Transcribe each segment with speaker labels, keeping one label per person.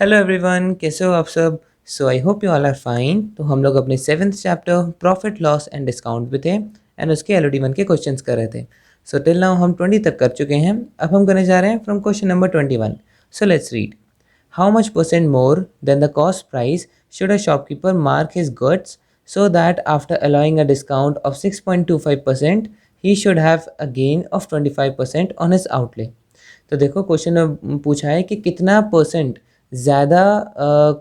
Speaker 1: Hello everyone, कैसे हो आप सब। So I hope you all are fine. तो हम लोग अपने 7th chapter profit loss and discount पे थे एंड उसके LOD1 के क्वेश्चंस कर रहे थे। सो टिल नाउ हम 20 तक कर चुके हैं। अब हम करने जा रहे हैं from question number 21। So let's read. How much percent more than the cost price should a shopkeeper mark his goods so that after allowing a discount of 6.25% he should have a gain of 25% on his outlay। तो देखो question में पूछा है कि कितना percent ज़्यादा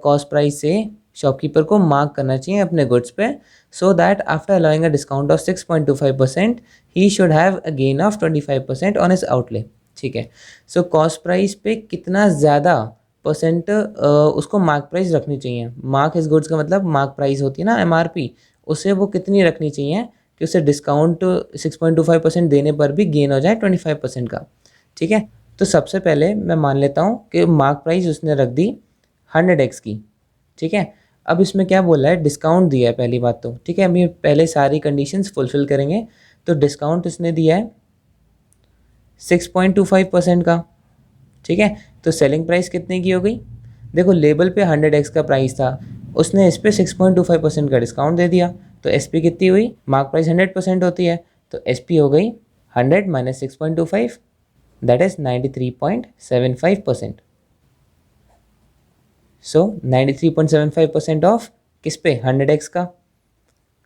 Speaker 1: cost price से shopkeeper को मार्क करना चाहिए अपने गुड्स पे, so that after allowing a discount of 6.25% he should have a gain of 25% on his outlay. ठीक है, सो कॉस्ट प्राइस पे कितना ज़्यादा परसेंट उसको मार्क प्राइस रखनी चाहिए। मार्क हिज गुड्स का मतलब मार्क प्राइस होती है ना, MRP, उससे वो कितनी रखनी चाहिए कि उसे डिस्काउंट 6.25% देने पर भी गेन हो जाए 25% का। ठीक है, तो सबसे पहले मैं मान लेता हूँ कि मार्क प्राइस उसने रख दी 100x की। ठीक है, अब इसमें क्या बोला है, डिस्काउंट दिया है पहली बात तो। ठीक है, अभी पहले सारी कंडीशंस फुलफिल करेंगे। तो डिस्काउंट उसने दिया है 6.25% का। ठीक है, तो सेलिंग प्राइस कितने की हो गई, देखो लेबल पे 100x का प्राइस था, उसने इस पर 6.25% का डिस्काउंट दे दिया, तो SP कितनी हुई, मार्क प्राइस 100% होती है, तो SP हो गई 100 minus 6.25, that is 93.75%। So 93.75% of किस पे, 100x का।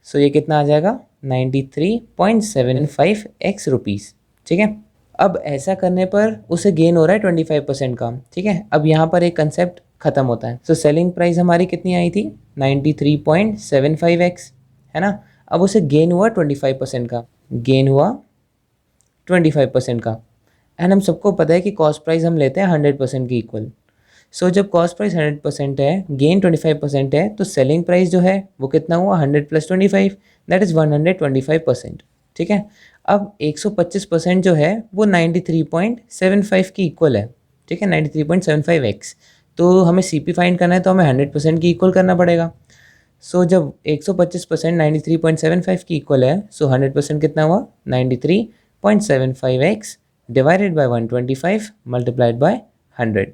Speaker 1: सो ये कितना आ जाएगा, 93.75x रुपीज़। ठीक है, अब ऐसा करने पर उसे गेन हो रहा है 25% का। ठीक है, अब यहाँ पर एक कंसेप्ट खत्म होता है। सो सेलिंग प्राइस हमारी कितनी आई थी, 93.75x, है ना। अब उसे गेन हुआ 25% का, गेन हुआ 25% का। एंड हम सबको पता है कि कॉस्ट प्राइस हम लेते हैं 100% की इक्वल। सो जब कॉस्ट प्राइस 100% है, गेन 25% है, तो सेलिंग प्राइस जो है वो कितना हुआ, 100 प्लस 25, दैट इज़ 125%। ठीक है, अब 125% जो है वो 93.75 की इक्वल है। ठीक है, 93.75x। तो हमें CP फाइंड करना है तो हमें 100% की इक्वल करना पड़ेगा। सो जब 125% 93.75 की इक्वल है, सो 100% कितना हुआ, 93.75x divided by 125 multiplied by 100।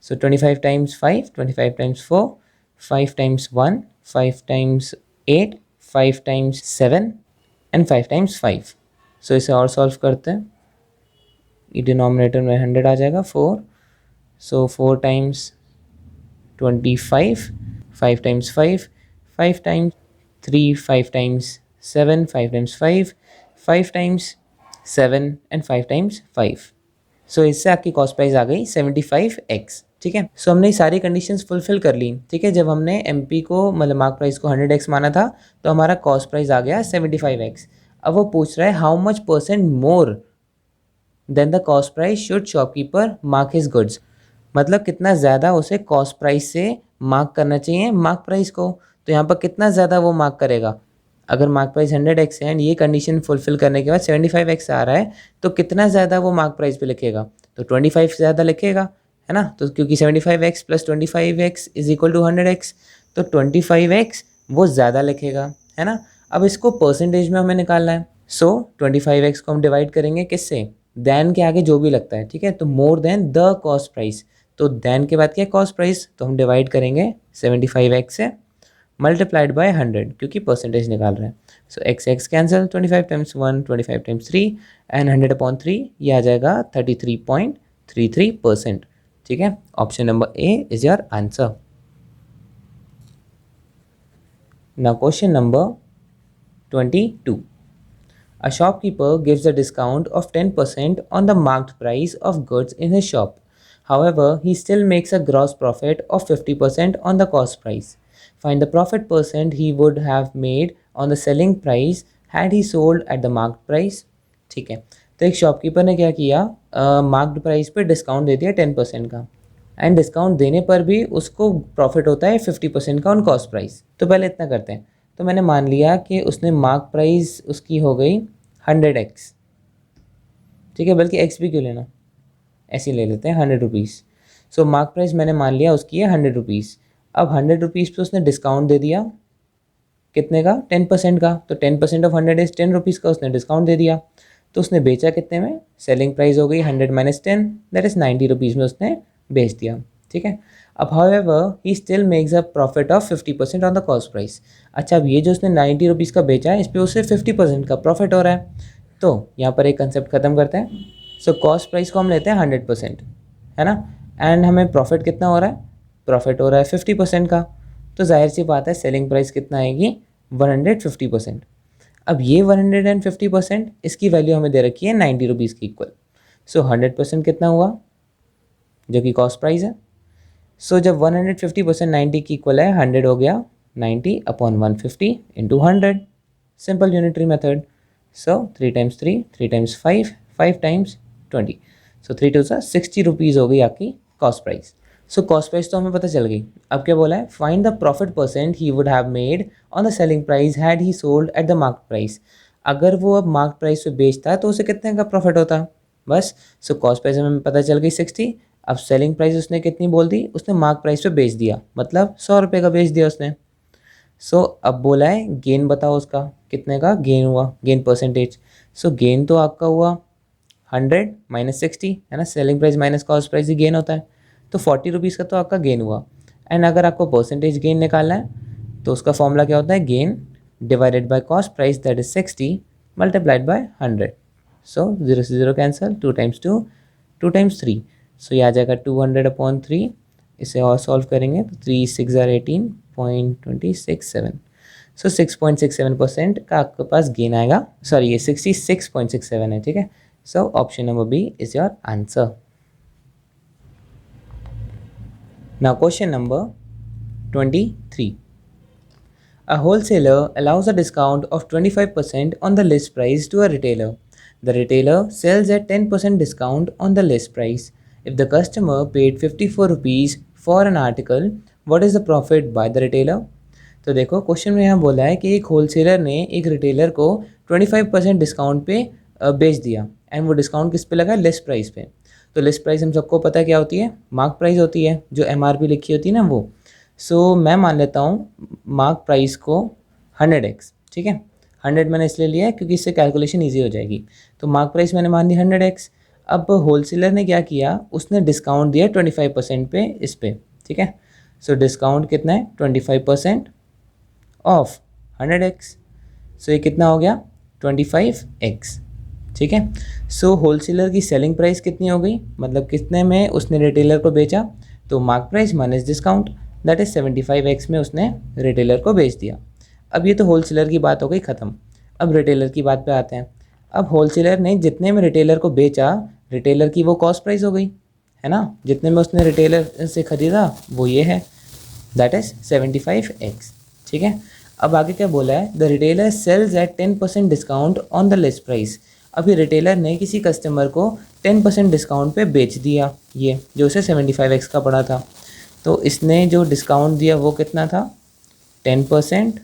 Speaker 1: So 25 times 5, 25 times 4, 5 times 1, 5 times 8, 5 times 7 and 5 times 5। So इसे और सॉल्व करते हैं, ये डिनोमिनेटर में 100 आ जाएगा 4। So 4 times 25, 5 times 5, 5 times 3, 5 times 7, 5 times 5, 5 times 7 and 5 times 5। सो इससे आपकी कॉस्ट प्राइस आ गई 75x। ठीक है, सो हमने सारी कंडीशंस फुलफिल कर ली। ठीक है, जब हमने MP को मतलब मार्क प्राइस को 100x माना था, तो हमारा कॉस्ट प्राइस आ गया 75x। अब वो पूछ रहा है how much percent more than the cost price should shopkeeper mark his goods, मतलब कितना ज़्यादा उसे कॉस्ट प्राइस से मार्क करना चाहिए मार्क प्राइस को। तो यहाँ पर कितना ज़्यादा वो मार्क करेगा, अगर मार्क प्राइस 100x है एंड ये कंडीशन फुलफिल करने के बाद 75x आ रहा है, तो कितना ज़्यादा वो मार्क प्राइस पे लिखेगा, तो 25 ज़्यादा लिखेगा, है ना। तो क्योंकि 75x plus 25x is equal to 100x, तो 25x वो ज़्यादा लिखेगा, है ना। अब इसको परसेंटेज में हमें निकालना है। सो 25x को हम डिवाइड करेंगे किससे, देन के आगे जो भी लगता है। ठीक है, तो more than the cost price, तो देन के बाद क्या है, कॉस्ट प्राइस, तो हम डिवाइड करेंगे 75x से मल्टीप्लाइड बाय 100, क्योंकि परसेंटेज निकाल रहे हैं। सो x cancel, 25 times 1, 25 times 3 and 100/3, ये आ जाएगा 33.33%। ठीक है, option number A is your answer. Now question number 22। A shopkeeper gives a discount of 10% on the marked price of goods in his shop. However, he still makes a gross profit of 50% on the cost price. Find the profit percent he would have made on the selling price had he sold at the marked price। ठीक है, तो एक shopkeeper ने क्या किया, marked price पे discount दे दिया 10% का, एंड डिस्काउंट देने पर भी उसको प्रॉफिट होता है 50% का ऑन कॉस्ट प्राइस। तो पहले इतना करते हैं। तो मैंने मान लिया कि उसने मार्क प्राइस उसकी हो गई 100x। ठीक है, बल्कि x भी क्यों लेना, ऐसे ही ले लेते हैं 100 रुपीज़। सो मार्क प्राइस मैंने मान लिया उसकी है 100 रुपीज़। अब 100 रुपीज़ पे उसने डिस्काउंट दे दिया, कितने का, 10% का, तो 10% ऑफ 100 इज 10 रुपीज़ का, उसने डिस्काउंट दे दिया। तो उसने बेचा कितने में, सेलिंग प्राइस हो गई 100 माइनस 10, दैट इज़ 90 रुपीज़ में उसने बेच दिया। ठीक है, अब however he still makes a profit of 50% on the cost price. अच्छा, अब ये जो उसने 90 रुपीज़ का बेचा है, इस पर उससे 50% का प्रॉफिट हो रहा है। तो यहाँ पर एक कंसेप्ट ख़त्म करते हैं। सो कॉस्ट प्राइस को हम लेते हैं 100%, है ना, एंड हमें प्रॉफिट कितना हो रहा है, प्रॉफिट हो रहा है 50% का। तो जाहिर सी बात है सेलिंग प्राइस कितना आएगी, 150%। अब ये 150%, इसकी वैल्यू हमें दे रखी है 90 रुपीज़ की इक्वल। सो 100% कितना हुआ, जो कि कॉस्ट प्राइस है। सो जब 150% 90 की इक्वल है, 100 हो गया 90 upon 150 into 100, simple unitary method. So 3 times 3, 3 times 5, 5 times 20, so 3 to 60 rupees हो गई आपकी cost price. So cost price तो हमें पता चल गई। अब क्या बोला है, find the profit percent he would have made on the selling price had he sold at the mark price. अगर वो अब मार्क प्राइस पे बेचता है तो उसे कितने का प्रॉफिट होता, बस। सो कॉस्ट प्राइस हमें पता चल गई 60। अब सेलिंग प्राइस उसने कितनी बोल दी, उसने मार्क प्राइस पे बेच दिया, मतलब 100 रुपये का बेच दिया उसने। सो अब बोला है गेन बताओ उसका, कितने का गेन हुआ, गेन परसेंटेज। सो गेन तो आपका हुआ 100 माइनस 60, है ना, selling price minus cost price ही गेन होता है। तो 40 रुपीज़ का तो आपका गेन हुआ। एंड अगर आपको परसेंटेज गेन निकालना है तो उसका फॉर्मूला क्या होता है, gain divided by cost price that is 60 multiplied by 100। सो 0 से 0 कैंसिल, 2 टाइम्स 2, 2 टाइम्स 3, सो ये आ जाएगा 200 अपॉन 3। इसे और सॉल्व करेंगे तो 3 6 18.267, सो 6.67% का आपके पास गेन आएगा। सॉरी, ये 66.67 है, ठीक है। So option number B is your answer. Now question number 23. A wholesaler allows a discount of 25% on the list price to a retailer. The retailer sells at 10% discount on the list price. If the customer paid 54 rupees for an article, what is the profit by the retailer? तो देखो question में यहाँ बोला है कि एक wholesaler ने एक रिटेलर को 25% डिस्काउंट पे बेच दिया, एंड वो डिस्काउंट किस पे लगा, लिस्ट प्राइस पे। तो लिस्ट प्राइस हम सबको पता है क्या होती है, मार्क प्राइस होती है, जो MRP लिखी होती है ना वो। सो मैं मान लेता हूँ मार्क प्राइस को 100x, ठीक है। 100 मैंने इसलिए लिया है क्योंकि इससे कैलकुलेशन ईजी हो जाएगी। तो मार्क प्राइस मैंने मान दी 100x। अब होलसेलर ने क्या किया, उसने डिस्काउंट दिया 25% पे इस पे, ठीक है। सो डिस्काउंट कितना है, 25% ऑफ 100x। सो ये कितना हो गया, 25x, ठीक है। सो होलसेलर की सेलिंग प्राइस कितनी हो गई, मतलब कितने में उसने रिटेलर को बेचा, तो mark price minus discount, that is 75x में उसने रिटेलर को बेच दिया। अब ये तो होलसेलर की बात हो गई ख़त्म। अब रिटेलर की बात पे आते हैं। अब होलसेलर ने जितने में रिटेलर को बेचा, रिटेलर की वो कॉस्ट प्राइस हो गई, है ना, जितने में उसने रिटेलर से ख़रीदा वो ये है, दैट इज 75x, ठीक है। अब आगे क्या बोला है, the retailer sells at 10% discount on the list price. अभी रिटेलर ने किसी कस्टमर को 10% डिस्काउंट पे बेच दिया, ये जो उसे 75x का पड़ा था। तो इसने जो डिस्काउंट दिया वो कितना था, 10%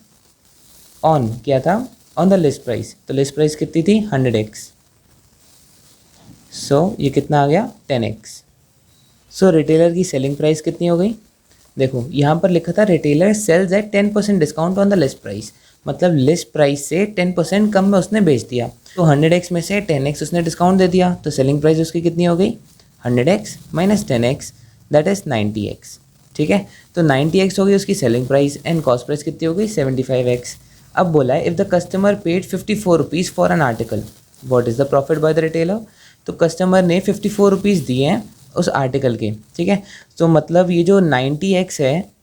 Speaker 1: ऑन क्या था, ऑन द लिस्ट प्राइस। तो लिस्ट प्राइस कितनी थी, 100x। सो ये कितना आ गया, 10x। सो रिटेलर की सेलिंग प्राइस कितनी हो गई, देखो यहाँ पर लिखा था retailer sells at 10% discount on the list price, मतलब लिस्ट प्राइस से 10% कम में उसने बेच दिया। तो 100x में से 10x उसने डिस्काउंट दे दिया, तो सेलिंग प्राइस उसकी कितनी हो गई, 100x minus 10x, that is 90x, ठीक है। तो 90x हो गई उसकी selling price, and cost price कितनी हो गई, 75x। अब बोला है if the customer paid 54 rupees for an article, what is the profit by the retailer. तो कस्टमर ने 54 रुपीज़ दिए हैं उस आर्टिकल के, ठीक है। तो मतलब ये जो 90x है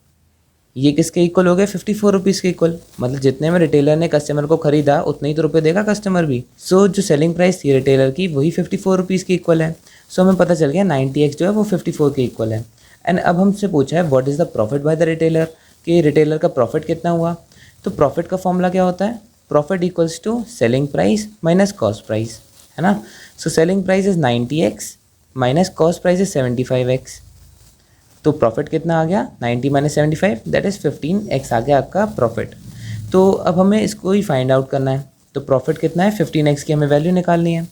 Speaker 1: ये किसके इक्वल हो गया, 54 रुपीज़ के इक्वल, मतलब जितने में रिटेलर ने कस्टमर को खरीदा उतने ही तो रुपये देगा कस्टमर भी। सो जो सेलिंग प्राइस थी रिटेलर की वही 54 रुपीज़ के इक्वल है। सो हमें पता चल गया 90x जो है वो 54 के इक्वल है। एंड अब हमसे पूछा है what is the profit by the retailer, कि रिटेलर का प्रॉफिट कितना हुआ। तो प्रॉफिट का फॉर्मूला क्या होता है, profit equals to selling price minus cost price, है ना। So selling price is 90x minus cost price is 75x। तो प्रॉफिट कितना आ गया, 90 माइनस 75, दैट इज़ 15x आ गया आपका प्रॉफिट। तो अब हमें इसको ही फाइंड आउट करना है। तो प्रॉफिट कितना है, 15x की हमें वैल्यू निकालनी है।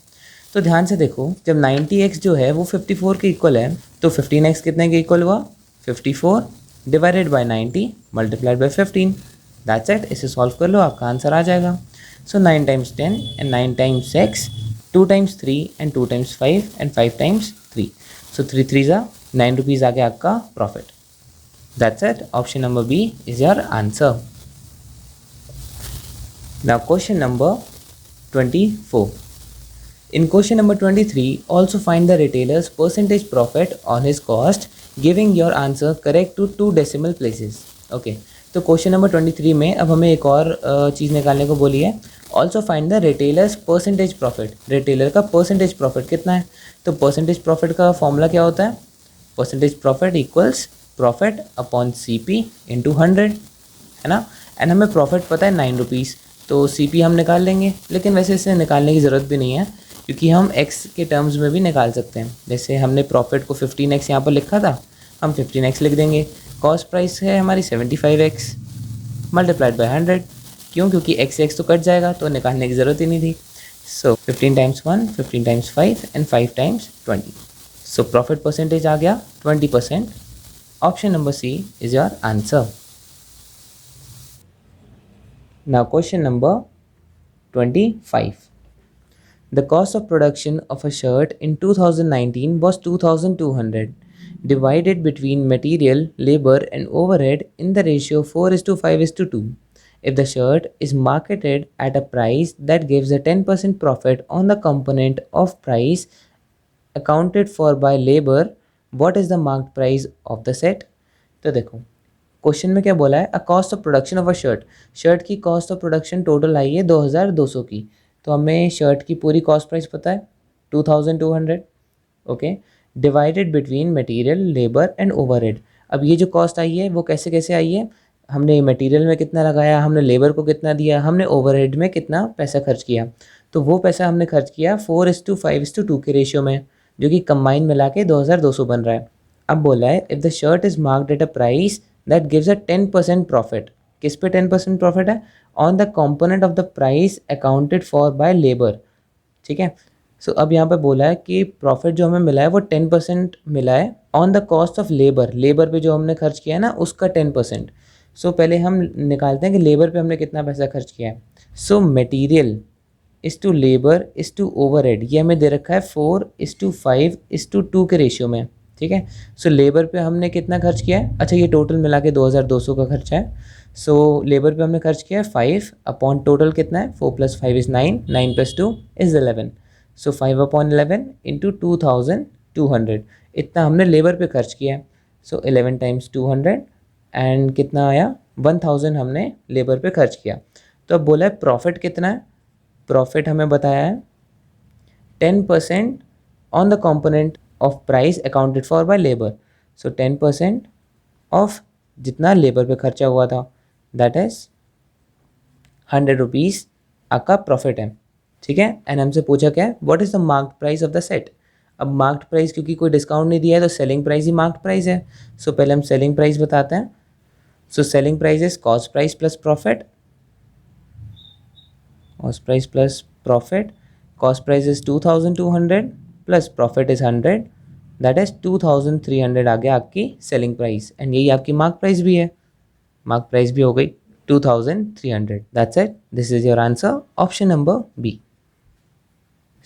Speaker 1: तो ध्यान से देखो, जब 90x जो है वो 54 के इक्वल है, तो 15x कितने के इक्वल हुआ, 54 divided by 90 multiplied by 15, that's it. इसे सॉल्व कर लो, आपका आंसर आ जाएगा। So 9 times 10 and 9 times x, 2 times 3 and 2 times 5 and 5 times 3, so 3 3 9 rupees आ गया आपका profit. That's it. Option number B is your answer. Now question number 24. In question number 23, also find the retailer's percentage profit on his cost, giving your answer correct to 2 decimal places. Okay, तो question number 23 में अब हमें एक और चीज़ निकालने को बोली है. Also find the retailers percentage profit. Retailer का परसेंटेज प्रॉफिट कितना है. तो परसेंटेज प्रॉफिट का फॉर्मूला क्या होता है. Percentage profit equals profit upon CP into 100, है ना. एंड हमें प्रॉफिट पता है 9 रुपीज़, तो CP हम निकाल लेंगे. लेकिन वैसे इसे निकालने की ज़रूरत भी नहीं है, क्योंकि हम x के टर्म्स में भी निकाल सकते हैं. जैसे हमने प्रॉफिट को 15x यहाँ पर लिखा था, हम 15x लिख देंगे. कॉस्ट प्राइस है हमारी 75x मल्टीप्लाइड बाई 100. क्यों, क्योंकि x से x तो कट जाएगा, तो निकालने की ज़रूरत ही नहीं थी. So 15 times 1, 15 times 5 and 5 times 20. So profit percentage आ गया 20%. Option number C is your answer. Now question number 25. The cost of production of a shirt in 2019 was 2,200, divided between material, labor and overhead in the ratio 4:5:2. If the shirt is marketed at a price that gives a 10% profit on the component of price accounted for by labor, what is the marked price of the set? तो देखो question में क्या बोला है. A cost of production of a shirt. Shirt की cost of production total आई है 2200 की. तो हमें शर्ट की पूरी कॉस्ट प्राइस पता है 2200. Okay, divided between material, labour and overhead. अब ये जो कॉस्ट आई है वो कैसे कैसे आई है. हमने मटेरियल में कितना लगाया, हमने लेबर को कितना दिया, हमने ओवरहेड में कितना पैसा खर्च किया. तो वो पैसा हमने खर्च किया 4:5:2 के रेशियो में, जो कि कंबाइन मिला के 2200 बन रहा है. अब बोला है if the shirt is marked at a price that gives a 10% profit. किस पे 10% प्रॉफिट है. On the component of the price accounted for by labour. ठीक है. सो अब यहाँ पे बोला है कि प्रॉफिट जो हमें मिला है वो 10% मिला है on the cost of labour. Labour पे जो हमने खर्च किया है ना उसका 10%. सो पहले हम निकालते हैं कि लेबर पे हमने कितना पैसा खर्च किया है. So material is to labour is to overhead, ये हमें दे रखा है 4:5:2 के रेशियो में. ठीक है. सो लेबर पे हमने कितना खर्च किया है. अच्छा, ये टोटल मिला के 2200 का खर्चा है. सो लेबर पे हमने खर्च किया है 5 अपॉन टोटल कितना है 4 + 5 इज़ 9, 9 + 2 इज़ 11. सो 5/11 इंटू 2200, इतना हमने लेबर पे खर्च किया है. सो 11 टाइम्स 200 एंड कितना आया 1000 हमने लेबर पे खर्च किया. तो अब बोला है प्रॉफिट कितना है. प्रॉफिट हमें बताया है 10% on the component of price accounted for by labour. So 10% of जितना लेबर पे खर्चा हुआ था, दैट इज़ 100 रुपीज़ आपका प्रॉफिट है. ठीक है. एंड हमसे पूछा क्या है, what is the marked price of the set. अब मार्क्ड प्राइस क्योंकि कोई डिस्काउंट नहीं दिया है तो सेलिंग प्राइस ही मार्क्ड प्राइस है. सो पहले हम सेलिंग प्राइस बताते हैं. सो selling price is cost price plus profit. Cost price plus profit. Cost price is 2200 plus profit is 100, that is 2300 आ गया आपकी सेलिंग प्राइस. एंड यही आपकी मार्क प्राइस भी है. मार्क प्राइस भी हो गई 2300. That's it. This is your answer. Option number B.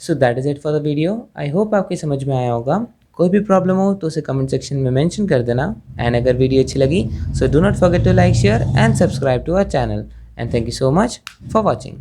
Speaker 1: So that is it for the video. I hope आपकी समझ में आया होगा. कोई भी प्रॉब्लम हो तो उसे कमेंट सेक्शन में मेंशन कर देना. एंड अगर वीडियो अच्छी लगी so do not forget to like, share and subscribe to our channel. And thank you so much for watching.